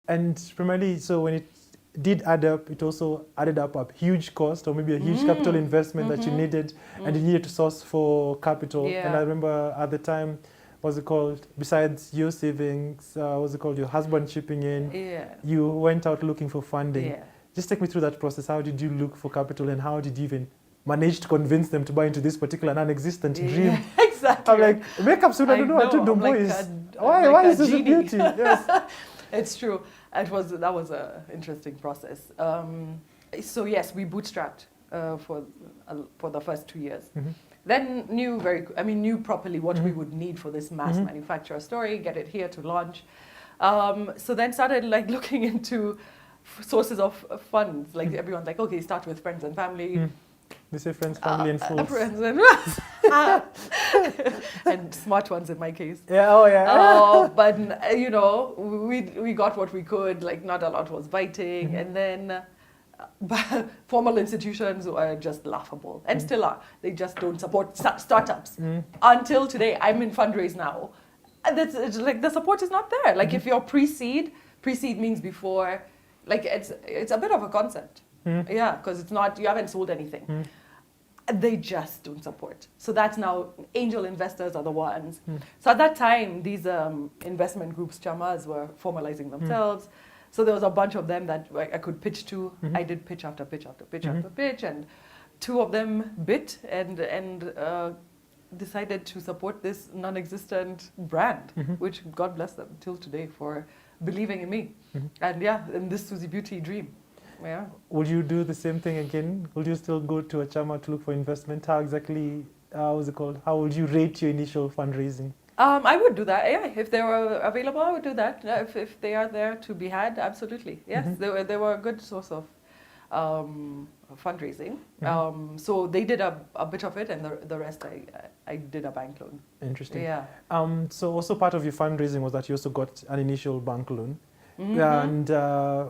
And primarily, so when it did add up, it also added up a huge cost or maybe a huge capital investment that you needed, and you needed to source for capital. And I remember at the time, what's it called, besides your savings, what's it called, your husband chipping in, you went out looking for funding. Just take me through that process. How did you look for capital, and how did you even manage to convince them to buy into this particular non-existent dream? Exactly. I'm like, makeup soon, I don't know, I don't know, boys. Why is this a beauty? Yes. It's true. That was an interesting process. So yes, we bootstrapped for the first 2 years. Then knew properly what we would need for this mass manufacturer story, get it here to launch. So then started like looking into sources of funds. Like everyone's like, okay, start with friends and family. They say friends, family, and fools. Friends and and smart ones in my case. But you know, we got what we could. Like not a lot was biting, and then formal institutions were just laughable, and still are. They just don't support startups. Until today, I'm in Fundraised now. And it's like the support is not there. Like if you're pre-seed means before. Like it's a bit of a concept. Yeah, because it's not, you haven't sold anything. They just don't support. So that's now, angel investors are the ones. So at that time, these investment groups, Chamas, were formalizing themselves. So there was a bunch of them that I could pitch to. I did pitch after pitch after pitch after pitch, and 2 of them bit and decided to support this non-existent brand, which God bless them till today for believing in me. And in this Suzy Beauty dream. Yeah. Would you do the same thing again? Would you still go to a Chama to look for investment? How exactly, what's it called? How would you rate your initial fundraising? I would do that, yeah. If they were available, I would do that. If they are there to be had, absolutely. Yes, they were a good source of fundraising. So they did a bit of it, and the rest I did a bank loan. Interesting. Yeah. So also part of your fundraising was that you also got an initial bank loan. And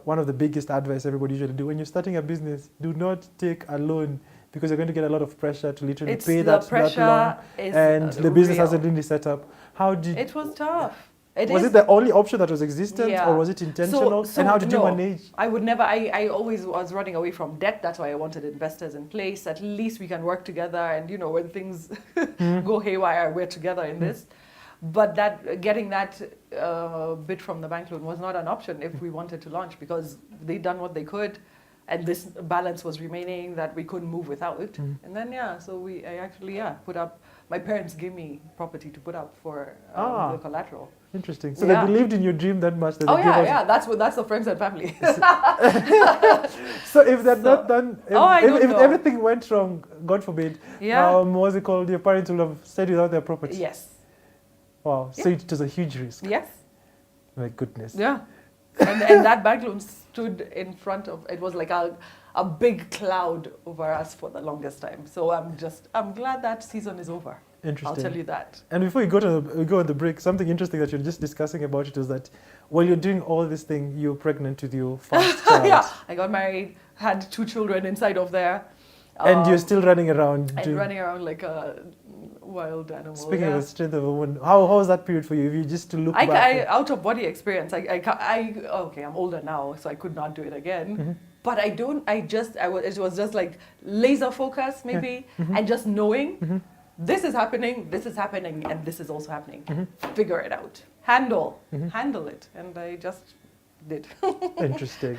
one of the biggest advice everybody usually do when you're starting a business, do not take a loan, because you're going to get a lot of pressure to literally pay that loan, and the business hasn't really set up. How did it was tough. Was it the only option that was existent, or was it intentional? And how did you manage? I would never. I always was running away from debt. That's why I wanted investors in place. At least we can work together, and you know, when things go haywire, we're together in this. But getting that bit from the bank loan was not an option if we wanted to launch, because they'd done what they could, and this balance was remaining that we couldn't move without it. And then so I actually put up. My parents gave me property to put up for the collateral. Interesting. So they believed in your dream that much. That That's the friends and family. So if they're not done, if everything went wrong, God forbid, what's it called? Your parents will have stayed without their property. Yes. Wow. So it was a huge risk. Yes. My goodness. Yeah. And that bank loan stood in front of, it was like a big cloud over us for the longest time. So I'm glad that season is over. Interesting. I'll tell you that. And before you go on the break, something interesting that you're just discussing about it was that while you're doing all this thing, you're pregnant with your first child. Yeah, I got married, had 2 children inside of there. And you're still running around. Running around like a wild animal. Speaking of the strength of a woman, how was that period for you? If you just to look back. Out of body experience. Okay, I'm older now, so I could not do it again. But it was just like laser focus maybe, and just knowing this is happening, and this is also happening. Figure it out. Handle it. And I just did. Interesting.